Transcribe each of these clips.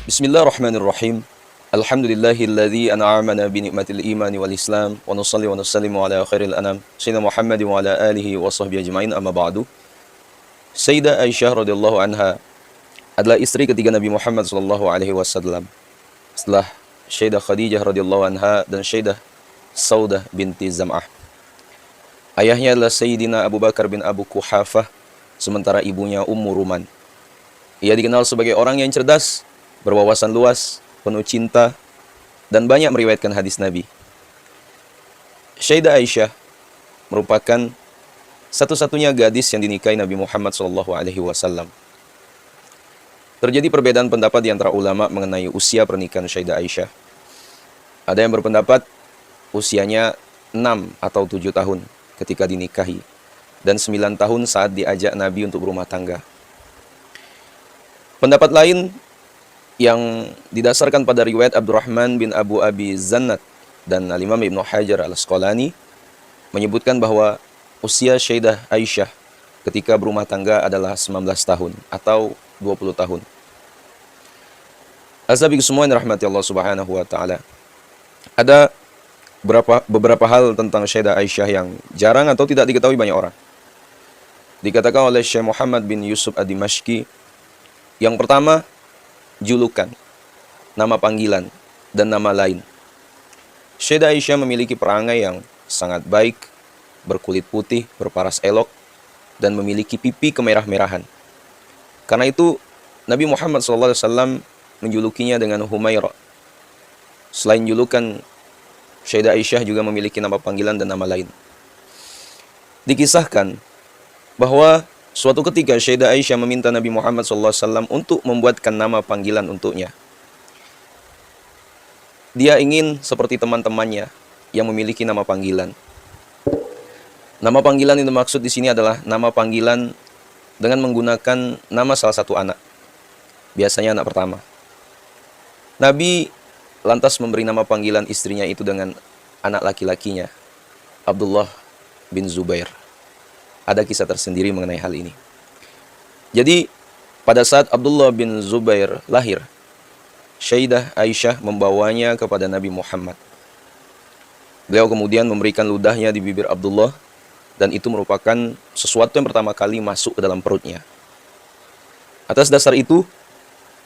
Bismillahirrahmanirrahim. Alhamdulillahilladzi an'amana bi ni'matil imani wal islam wa nusalli wa nusallimu ala khairil anam sayyidina Muhammadin wa ala alihi wa sahbihi ajmain, amma ba'du. Sayyidah Aisyah radhiyallahu anha adalah istri ketiga Nabi Muhammad sallallahu alaihi wasallam. Setelah Sayyidah Khadijah radhiyallahu anha dan Sayyidah Saudah binti Zam'ah. Ayahnya adalah Sayyidina Abu Bakar bin Abu Quhafah, sementara ibunya Ummu Ruman. Ia dikenal sebagai orang yang cerdas, berwawasan luas, penuh cinta, dan banyak meriwayatkan hadis Nabi. Sayyidah Aisyah merupakan satu-satunya gadis yang dinikahi Nabi Muhammad SAW. Terjadi perbedaan pendapat di antara ulama mengenai usia pernikahan Sayyidah Aisyah. Ada yang berpendapat usianya 6 atau 7 tahun ketika dinikahi, dan 9 tahun saat diajak Nabi untuk berumah tangga. Pendapat lain yang didasarkan pada riwayat Abdurrahman bin Abu Abi Zannat dan Al-Imam Ibnu Hajar Al-Asqalani menyebutkan bahwa usia Sayyidah Aisyah ketika berumah tangga adalah 19 tahun atau 20 tahun. Azabi semua yang rahmati Allah Subhanahu wa taala. Ada beberapa hal tentang Sayyidah Aisyah yang jarang atau tidak diketahui banyak orang. Dikatakan oleh Syekh Muhammad bin Yusuf Ad-Dimashqi, yang pertama, julukan, nama panggilan, dan nama lain. Sayyidah Aisyah memiliki perangai yang sangat baik, berkulit putih, berparas elok, dan memiliki pipi kemerah-merahan. Karena itu, Nabi Muhammad SAW menjulukinya dengan Humaira. Selain julukan, Sayyidah Aisyah juga memiliki nama panggilan dan nama lain. Dikisahkan bahwa suatu ketika Sayyidah Aisyah meminta Nabi Muhammad SAW untuk membuatkan nama panggilan untuknya. Dia ingin seperti teman-temannya yang memiliki nama panggilan. Nama panggilan yang dimaksud di sini adalah nama panggilan dengan menggunakan nama salah satu anak. Biasanya anak pertama. Nabi lantas memberi nama panggilan istrinya itu dengan anak laki-lakinya, Abdullah bin Zubair. Ada kisah tersendiri mengenai hal ini. Jadi, pada saat Abdullah bin Zubair lahir, Sayyidah Aisyah membawanya kepada Nabi Muhammad. Beliau kemudian memberikan ludahnya di bibir Abdullah, dan itu merupakan sesuatu yang pertama kali masuk ke dalam perutnya. Atas dasar itu,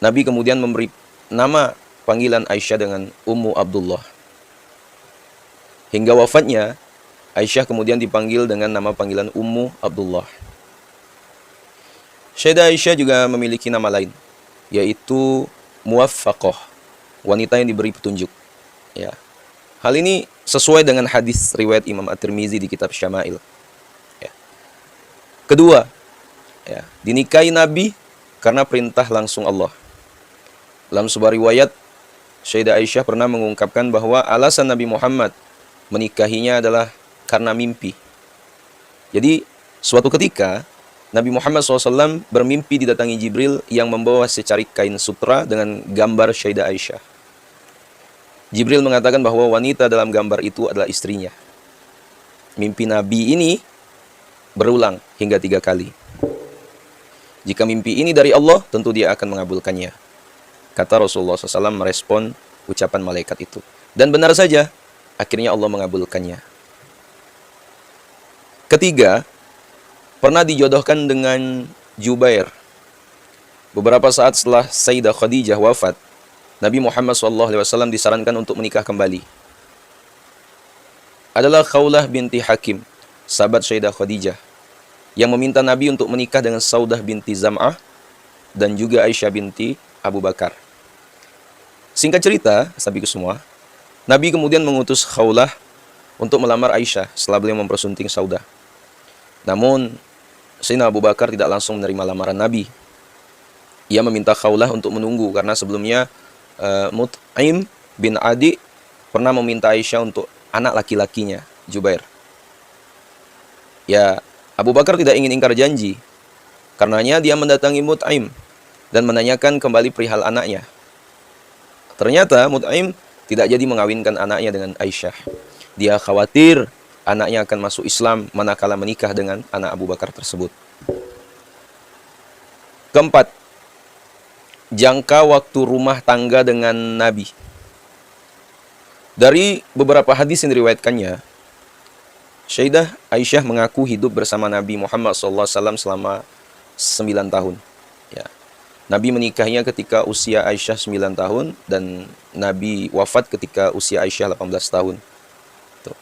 Nabi kemudian memberi nama panggilan Aisyah dengan Ummu Abdullah. Hingga wafatnya, Aisyah kemudian dipanggil dengan nama panggilan Ummu Abdullah. Sayyidah Aisyah juga memiliki nama lain, yaitu Muwaffaqah, wanita yang diberi petunjuk. Ya. Hal ini sesuai dengan hadis riwayat Imam At-Tirmizi di kitab Syama'il. Ya. Kedua, ya, dinikahi Nabi karena perintah langsung Allah. Dalam sebuah riwayat, Sayyidah Aisyah pernah mengungkapkan bahwa alasan Nabi Muhammad menikahinya adalah karena mimpi. Jadi, suatu ketika, Nabi Muhammad SAW bermimpi didatangi Jibril yang membawa secarik kain sutra dengan gambar Sayyidah Aisyah. Jibril mengatakan bahwa wanita dalam gambar itu adalah istrinya. Mimpi Nabi ini berulang hingga 3 kali. Jika mimpi ini dari Allah, tentu dia akan mengabulkannya. Kata Rasulullah SAW merespon ucapan malaikat itu. Dan benar saja, akhirnya Allah mengabulkannya. Ketiga, pernah dijodohkan dengan Jubair. Beberapa saat setelah Sayyidah Khadijah wafat, Nabi Muhammad SAW disarankan untuk menikah kembali. Adalah Khawlah binti Hakim, sahabat Sayyidah Khadijah, yang meminta Nabi untuk menikah dengan Saudah binti Zam'ah dan juga Aisyah binti Abu Bakar. Singkat cerita, sahabatku semua, Nabi kemudian mengutus Khawlah untuk melamar Aisyah setelah beliau mempersunting Saudah. Namun, Sayyidina Abu Bakar tidak langsung menerima lamaran Nabi. Ia meminta Khawlah untuk menunggu karena sebelumnya Mut'im bin Adi pernah meminta Aisyah untuk anak laki-lakinya, Jubair. Ya, Abu Bakar tidak ingin ingkar janji. Karenanya dia mendatangi Mut'im dan menanyakan kembali perihal anaknya. Ternyata Mut'im tidak jadi mengawinkan anaknya dengan Aisyah. Dia khawatir anaknya akan masuk Islam manakala menikah dengan anak Abu Bakar tersebut. Keempat, jangka waktu rumah tangga dengan Nabi. Dari beberapa hadis yang diriwayatkannya, Sayyidah Aisyah mengaku hidup bersama Nabi Muhammad SAW selama 9 tahun. Ya. Nabi menikahinya ketika usia Aisyah 9 tahun dan Nabi wafat ketika usia Aisyah 18 tahun. Tuh.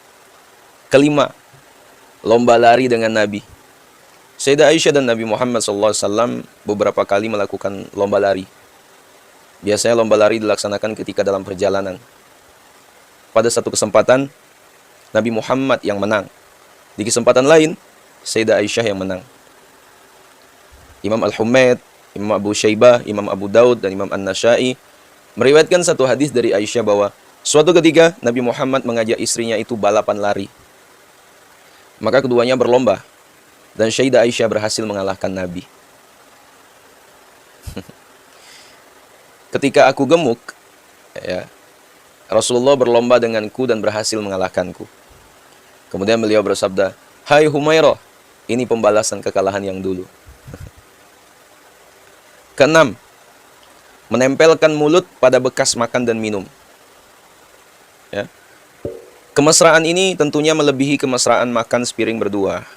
Kelima, lomba lari dengan Nabi. Sayyidah Aisyah dan Nabi Muhammad SAW beberapa kali melakukan lomba lari. Biasanya lomba lari dilaksanakan ketika dalam perjalanan. Pada satu kesempatan, Nabi Muhammad yang menang. Di kesempatan lain, Sayyidah Aisyah yang menang. Imam Al-Humaid, Imam Abu Syaibah, Imam Abu Daud, dan Imam An-Nasai meriwayatkan satu hadis dari Aisyah bahwa suatu ketika Nabi Muhammad mengajak istrinya itu balapan lari. Maka keduanya berlomba. Dan Sayyidah Aisyah berhasil mengalahkan Nabi. Ketika aku gemuk, ya, Rasulullah berlomba denganku dan berhasil mengalahkanku. Kemudian beliau bersabda, "Hai Humairah, ini pembalasan kekalahan yang dulu." Keenam, menempelkan mulut pada bekas makan dan minum. Ya. Kemesraan ini tentunya melebihi kemesraan makan sepiring berdua.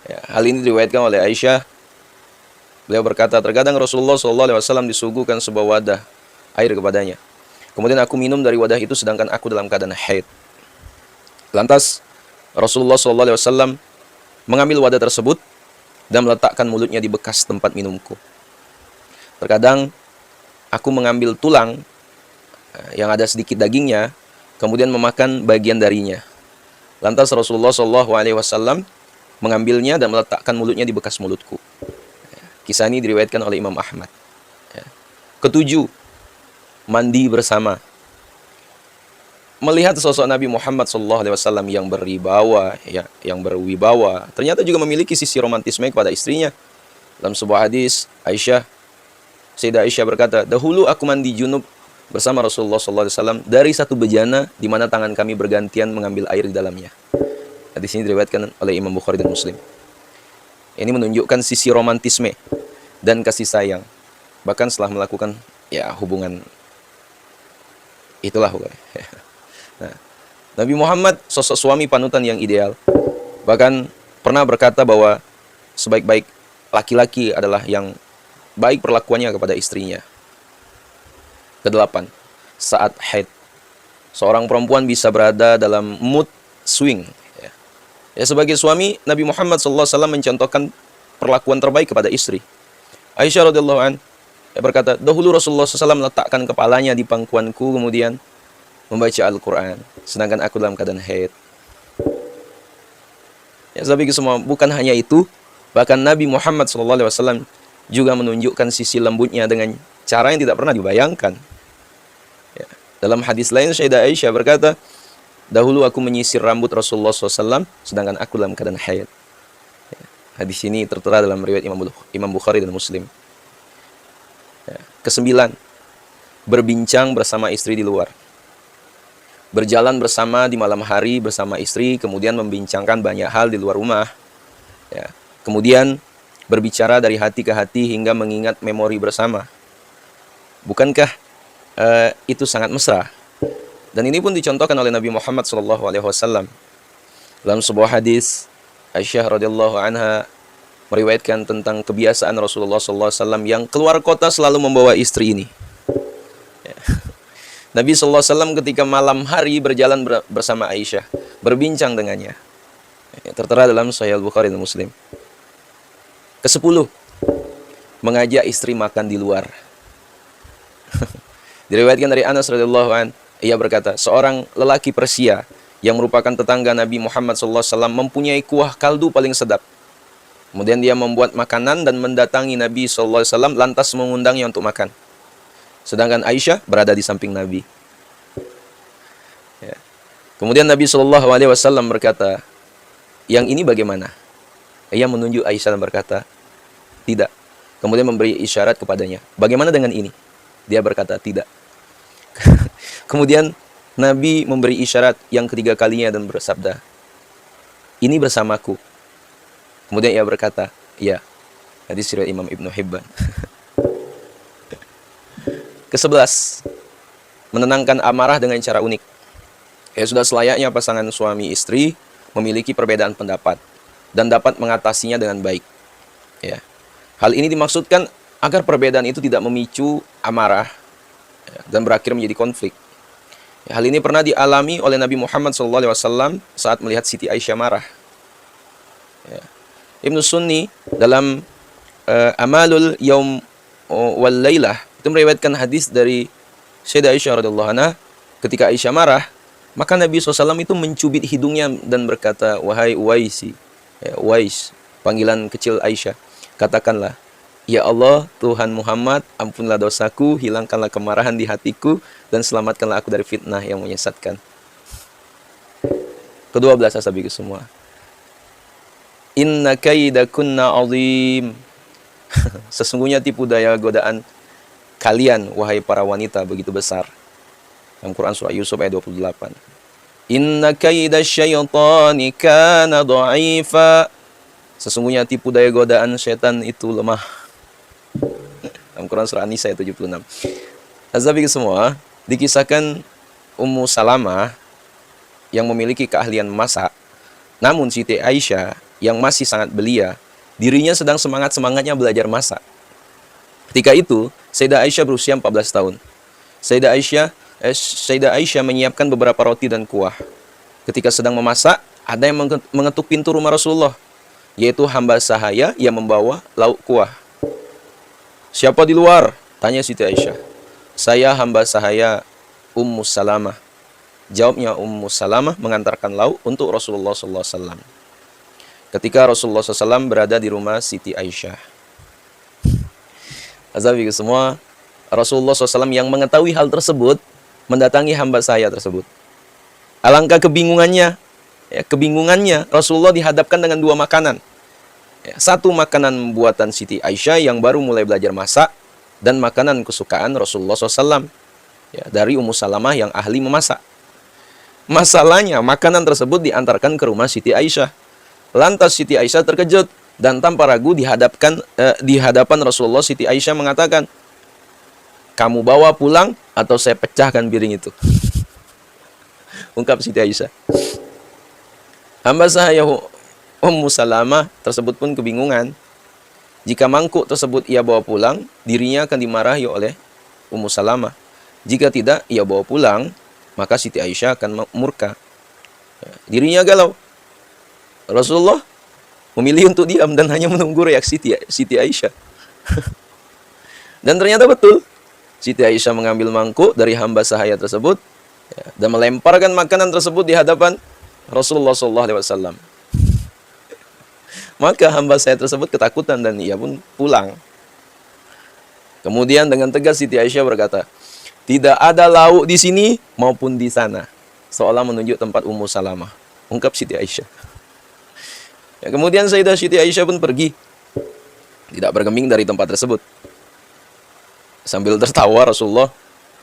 Ya, hal ini diriwayatkan oleh Aisyah. Beliau berkata, terkadang Rasulullah SAW disuguhkan sebuah wadah air kepadanya. Kemudian aku minum dari wadah itu sedangkan aku dalam keadaan haid. Lantas Rasulullah SAW mengambil wadah tersebut dan meletakkan mulutnya di bekas tempat minumku. Terkadang aku mengambil tulang yang ada sedikit dagingnya, kemudian memakan bagian darinya. Lantas Rasulullah SAW mengambilnya dan meletakkan mulutnya di bekas mulutku. Kisah ini diriwayatkan oleh Imam Ahmad. Ketujuh, mandi bersama. Melihat sosok Nabi Muhammad SAW yang berwibawa, yang berwibawa, ternyata juga memiliki sisi romantisme kepada istrinya. Dalam sebuah hadis, Sayyidah Aisyah berkata, dahulu aku mandi junub bersama Rasulullah SAW dari satu bejana di mana tangan kami bergantian mengambil air di dalamnya. Hadis ini diriwayatkan oleh Imam Bukhari dan Muslim. Ini menunjukkan sisi romantisme dan kasih sayang. Bahkan setelah melakukan hubungan itulah. Nah, Nabi Muhammad sosok suami panutan yang ideal. Bahkan pernah berkata bahwa sebaik-baik laki-laki adalah yang baik perlakuannya kepada istrinya. Kedelapan, saat haid. Seorang perempuan bisa berada dalam mood swing. Ya, sebagai suami, Nabi Muhammad SAW mencontohkan perlakuan terbaik kepada istri. Aisyah radhiyallahu anha berkata, dahulu Rasulullah SAW meletakkan kepalanya di pangkuanku, kemudian membaca Al-Quran, sedangkan aku dalam keadaan haid. Ya, sebagai semua, bukan hanya itu, bahkan Nabi Muhammad SAW juga menunjukkan sisi lembutnya dengan cara yang tidak pernah dibayangkan. Ya, dalam hadis lain, Sayyidah Aisyah berkata, dahulu aku menyisir rambut Rasulullah SAW, sedangkan aku dalam keadaan haid. Hadis ini tertera dalam riwayat Imam Bukhari dan Muslim. Kesembilan, berbincang bersama istri di luar. Berjalan bersama di malam hari bersama istri, kemudian membincangkan banyak hal di luar rumah. Ya. Kemudian berbicara dari hati ke hati hingga mengingat memori bersama. Bukankah itu sangat mesra? Dan ini pun dicontohkan oleh Nabi Muhammad SAW. Dalam sebuah hadis, Aisyah radhiyallahu anha meriwayatkan tentang kebiasaan Rasulullah SAW yang keluar kota selalu membawa istri ini. Ya. Nabi SAW ketika malam hari berjalan bersama Aisyah, berbincang dengannya. Ya, tertera dalam Sahih Al-Bukhari dan Muslim. Kesepuluh, mengajak istri makan di luar. Diriwayatkan dari Anas radhiyallahu anhu, ia berkata, seorang lelaki Persia yang merupakan tetangga Nabi Muhammad SAW mempunyai kuah kaldu paling sedap. Kemudian dia membuat makanan dan mendatangi Nabi SAW lantas mengundangnya untuk makan. Sedangkan Aisyah berada di samping Nabi. Ya. Kemudian Nabi SAW berkata, yang ini bagaimana? Ia menunjuk Aisyah dan berkata, tidak. Kemudian memberi isyarat kepadanya, bagaimana dengan ini? Dia berkata, tidak. Kemudian Nabi memberi isyarat yang ketiga kalinya dan bersabda, ini bersamaku. Kemudian ia berkata, ya. Hadis riwayat Imam Ibnu Hibban. Ke-11, menenangkan amarah dengan cara unik. Ya, sudah selayaknya pasangan suami istri memiliki perbedaan pendapat dan dapat mengatasinya dengan baik. Ya. Hal ini dimaksudkan agar perbedaan itu tidak memicu amarah, ya, dan berakhir menjadi konflik. Ya, hal ini pernah dialami oleh Nabi Muhammad SAW saat melihat Siti Aisyah marah. Ya. Ibnu Sunni dalam Amalul Yaum wal Lailah itu meriwayatkan hadis dari Sayyidah Aisyah radhiyallahu anha, ketika Aisyah marah, maka Nabi SAW itu mencubit hidungnya dan berkata, wahai Uwaisi, ya, Uwais, panggilan kecil Aisyah, katakanlah, ya Allah, Tuhan Muhammad, ampunlah dosaku, hilangkanlah kemarahan di hatiku, dan selamatkanlah aku dari fitnah yang menyesatkan. Ke-12 asabiku semua. Inna kaidakunna azim. Sesungguhnya tipu daya godaan kalian, wahai para wanita, begitu besar. Dalam Quran surah Yusuf ayat 28. Inna kaidasyaitani kana dha'ifa. Sesungguhnya tipu daya godaan syaitan itu lemah. Dalam Quran surah An-Nisa ayat 76. Azabi semua, dikisahkan Ummu Salamah yang memiliki keahlian memasak, namun Siti Aisyah yang masih sangat belia, dirinya sedang semangat-semangatnya belajar masak. Ketika itu, Sayyidah Aisyah berusia 14 tahun. Sayyidah Aisyah menyiapkan beberapa roti dan kuah. Ketika sedang memasak, ada yang mengetuk pintu rumah Rasulullah, yaitu hamba sahaya yang membawa lauk kuah. Siapa di luar? Tanya Siti Aisyah. Saya hamba sahaya Ummu Salamah. Jawabnya Ummu Salamah mengantarkan lauk untuk Rasulullah SAW. Ketika Rasulullah SAW berada di rumah Siti Aisyah. Azabi semua, Rasulullah SAW yang mengetahui hal tersebut mendatangi hamba saya tersebut. Alangkah kebingungannya, Rasulullah dihadapkan dengan dua makanan. Ya, satu makanan buatan Siti Aisyah yang baru mulai belajar masak, dan makanan kesukaan Rasulullah SAW, ya, dari Ummu Salamah yang ahli memasak. Masalahnya, makanan tersebut diantarkan ke rumah Siti Aisyah. Lantas Siti Aisyah terkejut dan tanpa ragu di hadapan Rasulullah, Siti Aisyah mengatakan, kamu bawa pulang atau saya pecahkan piring itu. Ungkap Siti Aisyah. Hamba sahaya Ummu Salamah tersebut pun kebingungan. Jika mangkuk tersebut ia bawa pulang, dirinya akan dimarahi oleh Ummu Salamah. Jika tidak ia bawa pulang, maka Siti Aisyah akan murka. Dirinya galau. Rasulullah memilih untuk diam dan hanya menunggu reaksi Siti Aisyah. Dan ternyata betul. Siti Aisyah mengambil mangkuk dari hamba sahaya tersebut, ya, dan melemparkan makanan tersebut di hadapan Rasulullah SAW. Maka hamba saya tersebut ketakutan dan ia pun pulang. Kemudian dengan tegas Siti Aisyah berkata, tidak ada lauk di sini maupun di sana. Seolah menunjuk tempat Ummu Salamah. Ungkap Siti Aisyah. Ya, kemudian Sayyidah Siti Aisyah pun pergi. Tidak bergeming dari tempat tersebut. Sambil tertawa Rasulullah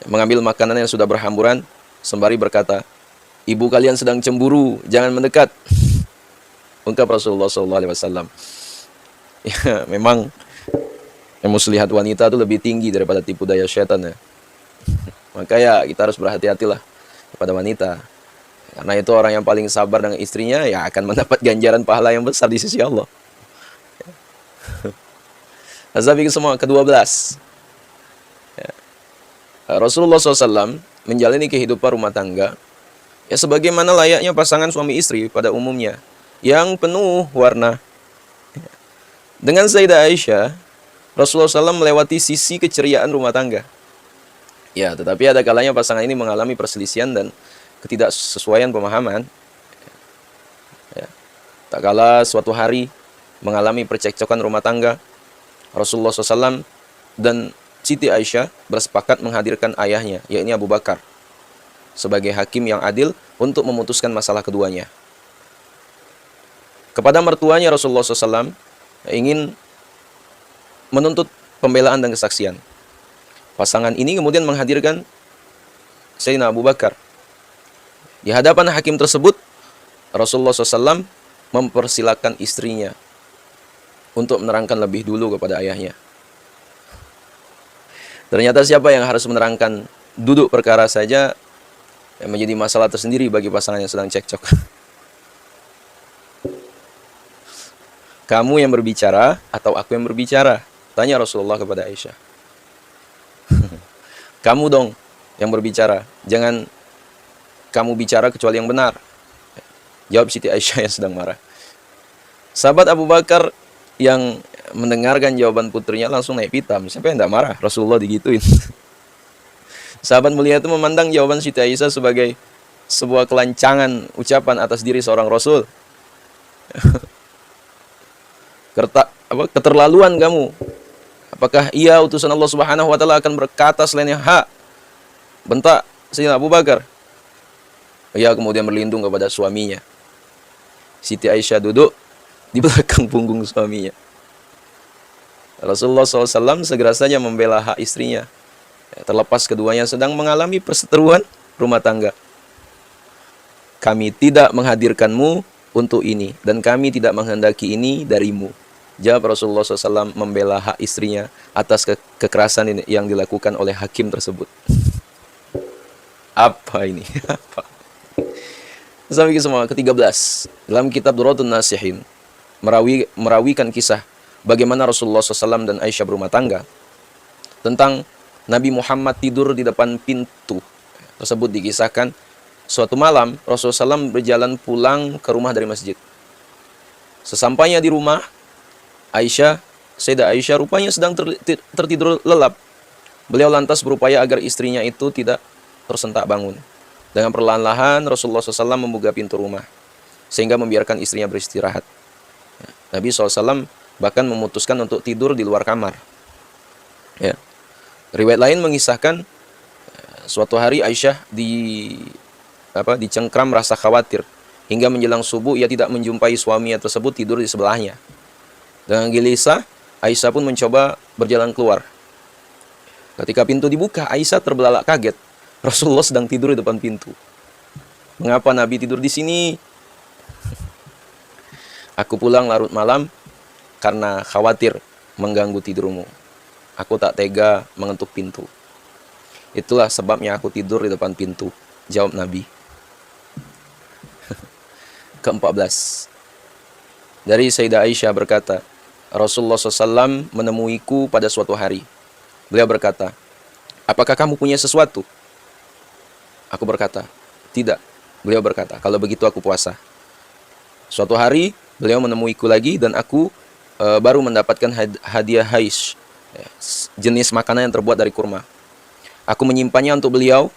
mengambil makanan yang sudah berhamburan sembari berkata, ibu kalian sedang cemburu, jangan mendekat. Ungkap Rasulullah SAW. Ya, memang muslihat wanita itu lebih tinggi daripada tipu daya syaitan, ya. Maka ya kita harus berhati-hatilah kepada wanita. Karena itu orang yang paling sabar dengan istrinya ya akan mendapat ganjaran pahala yang besar di sisi Allah. Azabi semua, ke-12. Ya. Rasulullah SAW menjalani kehidupan rumah tangga ya sebagaimana layaknya pasangan suami istri pada umumnya, yang penuh warna. Dengan Sayyidah Aisyah, Rasulullah SAW melewati sisi keceriaan rumah tangga. Ya, tetapi ada kalanya pasangan ini mengalami perselisihan dan ketidaksesuaian pemahaman. Ya. Tak kala suatu hari mengalami percekcokan rumah tangga, Rasulullah SAW dan Siti Aisyah bersepakat menghadirkan ayahnya, yakni Abu Bakar, sebagai hakim yang adil untuk memutuskan masalah keduanya. Kepada mertuanya Rasulullah SAW ingin menuntut pembelaan dan kesaksian. Pasangan ini kemudian menghadirkan Sayyidina Abu Bakar. Di hadapan hakim tersebut, Rasulullah SAW mempersilahkan istrinya untuk menerangkan lebih dulu kepada ayahnya. Ternyata siapa yang harus menerangkan duduk perkara saja yang menjadi masalah tersendiri bagi pasangan yang sedang cekcok. Kamu yang berbicara atau aku yang berbicara? Tanya Rasulullah kepada Aisyah. Kamu dong yang berbicara. Jangan kamu bicara kecuali yang benar. Jawab Siti Aisyah yang sedang marah. Sahabat Abu Bakar yang mendengarkan jawaban putrinya langsung naik pitam. Siapa yang tidak marah? Rasulullah digituin. Sahabat mulia itu memandang jawaban Siti Aisyah sebagai sebuah kelancangan ucapan atas diri seorang Rasul. Keterlaluan kamu. Apakah ia utusan Allah Subhanahu wa taala akan berkata selainnya hak? Bentak Sayyidina Abu Bakar. Ia kemudian berlindung kepada suaminya. Siti Aisyah duduk di belakang punggung suaminya. Rasulullah SAW segera saja membela hak istrinya. Terlepas keduanya sedang mengalami perseteruan rumah tangga. Kami tidak menghadirkanmu untuk ini, dan kami tidak menghendaki ini darimu. Jawab Rasulullah SAW membela hak istrinya atas kekerasan yang dilakukan oleh hakim tersebut. Apa ini? Apa? Sampai semua ke-13. Dalam kitab Durratun Nasihin merawikan kisah bagaimana Rasulullah SAW dan Aisyah berumah tangga tentang Nabi Muhammad tidur di depan pintu. Tersebut dikisahkan suatu malam Rasulullah SAW berjalan pulang ke rumah dari masjid. Sesampainya di rumah, Sayyidah Aisyah rupanya sedang tertidur lelap. Beliau lantas berupaya agar istrinya itu tidak tersentak bangun. Dengan perlahan-lahan Rasulullah SAW membuka pintu rumah sehingga membiarkan istrinya beristirahat. Nabi SAW bahkan memutuskan untuk tidur di luar kamar. Ya. Riwayat lain mengisahkan suatu hari Aisyah dicengkram rasa khawatir hingga menjelang subuh ia tidak menjumpai suaminya tersebut tidur di sebelahnya. Dengan gelisah, Aisyah pun mencoba berjalan keluar. Ketika pintu dibuka, Aisyah terbelalak kaget. Rasulullah sedang tidur di depan pintu. Mengapa Nabi tidur di sini? Aku pulang larut malam karena khawatir mengganggu tidurmu. Aku tak tega mengetuk pintu. Itulah sebabnya aku tidur di depan pintu. Jawab Nabi. Ke-14. Dari Sayyidah Aisyah berkata, Rasulullah SAW menemuiku pada suatu hari. Beliau berkata, apakah kamu punya sesuatu? Aku berkata, tidak. Beliau berkata, kalau begitu aku puasa. Suatu hari, beliau menemuiku lagi dan aku baru mendapatkan hadiah haish, jenis makanan yang terbuat dari kurma. Aku menyimpannya untuk beliau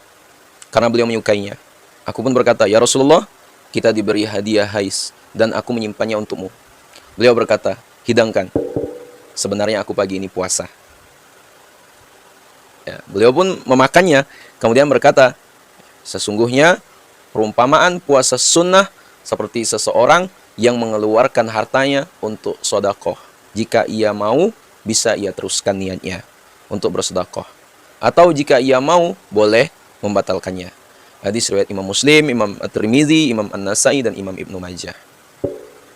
karena beliau menyukainya. Aku pun berkata, ya Rasulullah, kita diberi hadiah haish dan aku menyimpannya untukmu. Beliau berkata, hidangkan. Sebenarnya aku pagi ini puasa. Ya, beliau pun memakannya, kemudian berkata, sesungguhnya perumpamaan puasa sunnah seperti seseorang yang mengeluarkan hartanya untuk sedekah. Jika ia mau, bisa ia teruskan niatnya untuk bersedekah. Atau jika ia mau, boleh membatalkannya. Hadis riwayat Imam Muslim, Imam At-Tirmidzi, Imam An-Nasai, dan Imam Ibnu Majah.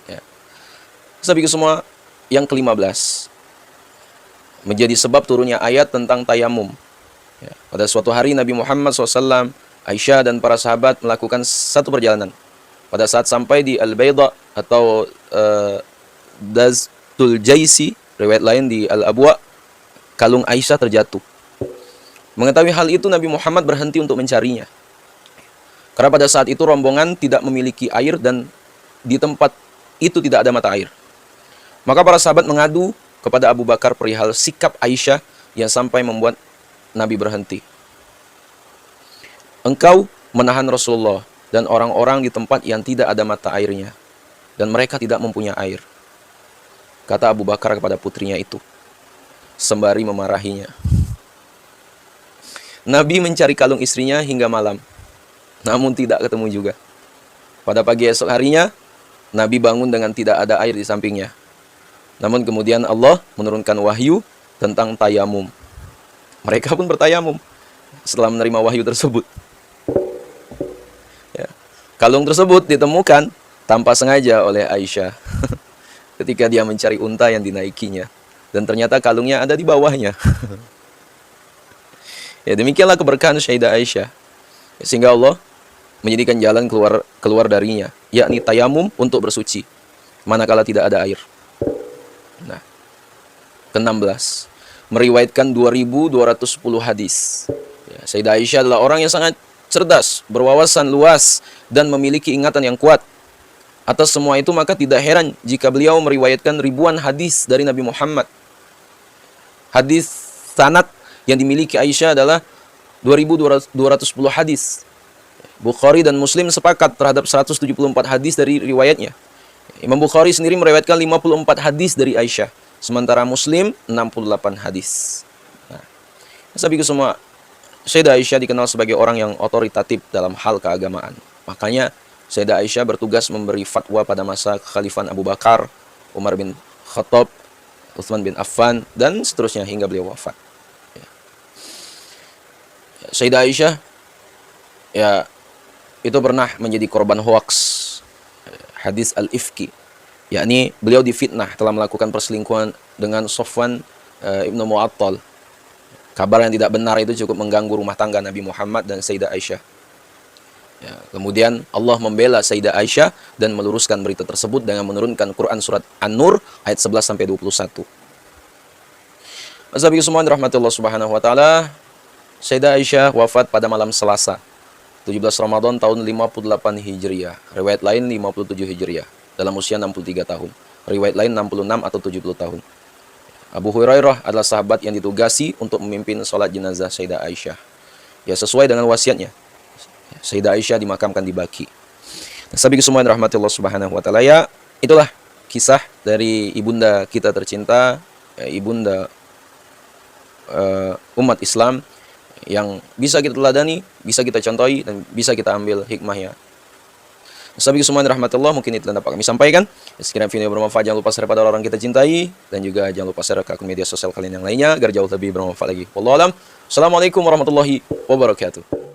Ya. Sampai ke semua yang ke-15. Menjadi sebab turunnya ayat tentang tayamum. Ya. Pada suatu hari Nabi Muhammad SAW, Aisyah dan para sahabat melakukan satu perjalanan. Pada saat sampai di Al-Bayda atau Daztul Jaisi, riwayat lain di Al-Abwa, kalung Aisyah terjatuh. Mengetahui hal itu, Nabi Muhammad berhenti untuk mencarinya. Karena pada saat itu rombongan tidak memiliki air dan di tempat itu tidak ada mata air. Maka para sahabat mengadu kepada Abu Bakar perihal sikap Aisyah yang sampai membuat Nabi berhenti. Engkau menahan Rasulullah dan orang-orang di tempat yang tidak ada mata airnya, dan mereka tidak mempunyai air. Kata Abu Bakar kepada putrinya itu, sembari memarahinya. Nabi mencari kalung istrinya hingga malam, namun tidak ketemu juga. Pada pagi esok harinya, Nabi bangun dengan tidak ada air di sampingnya. Namun kemudian Allah menurunkan wahyu tentang tayamum. Mereka pun bertayamum setelah menerima wahyu tersebut. Ya. Kalung tersebut ditemukan tanpa sengaja oleh Aisyah ketika dia mencari unta yang dinaikinya. Dan ternyata kalungnya ada di bawahnya. Ya, demikianlah keberkahan Sayyidah Aisyah. Sehingga Allah menjadikan jalan keluar darinya, yakni tayamum untuk bersuci manakala tidak ada air. Nah, ke-16, meriwayatkan 2210 hadis. Ya, Sayyidah Aisyah adalah orang yang sangat cerdas, berwawasan luas, dan memiliki ingatan yang kuat. Atas semua itu maka tidak heran jika beliau meriwayatkan ribuan hadis dari Nabi Muhammad. Hadis sanad yang dimiliki Aisyah adalah 2210 hadis. Bukhari dan Muslim sepakat terhadap 174 hadis dari riwayatnya. Imam Bukhari sendiri meriwayatkan 54 hadis dari Aisyah, sementara Muslim 68 hadis. Nah, sahabatku semua, Sayyidah Aisyah dikenal sebagai orang yang otoritatif dalam hal keagamaan. Makanya Sayyidah Aisyah bertugas memberi fatwa pada masa kekhalifahan Abu Bakar, Umar bin Khattab, Utsman bin Affan, dan seterusnya hingga beliau wafat. Ya. Sayyidah Aisyah ya itu pernah menjadi korban hoaks hadis al-ifki, yakni beliau difitnah telah melakukan perselingkuhan dengan Sofwan ibnu Mu'attal. Kabar yang tidak benar itu cukup mengganggu rumah tangga Nabi Muhammad dan Sayyidah Aisyah. Ya, kemudian Allah membela Sayyidah Aisyah dan meluruskan berita tersebut dengan menurunkan Quran surat An-Nur ayat 11 sampai 21. Mazhabi semua rahmatullah subhanahu wa taala, Sayyidah Aisyah wafat pada malam Selasa 17 Ramadan tahun 58 Hijriah. Riwayat lain 57 Hijriah dalam usia 63 tahun. Riwayat lain 66 atau 70 tahun. Abu Hurairah adalah sahabat yang ditugasi untuk memimpin sholat jenazah Sayyidah Aisyah. Ya, sesuai dengan wasiatnya, Sayyidah Aisyah dimakamkan di Baqi. Sahabat semua yang rahmatullah subhanahu wa ta'ala, ya itulah kisah dari ibunda kita tercinta, ya, ibunda umat Islam yang bisa kita teladani, bisa kita contohi, dan bisa kita ambil hikmahnya. Sahabat semua yang rahmatullah, mungkin itu yang dapat kami sampaikan. Sekiranya video bermanfaat, jangan lupa share pada orang kita cintai, dan juga jangan lupa share ke akun media sosial kalian yang lainnya agar jauh lebih bermanfaat lagi. Wallahu a'lam. Assalamualaikum warahmatullahi wabarakatuh.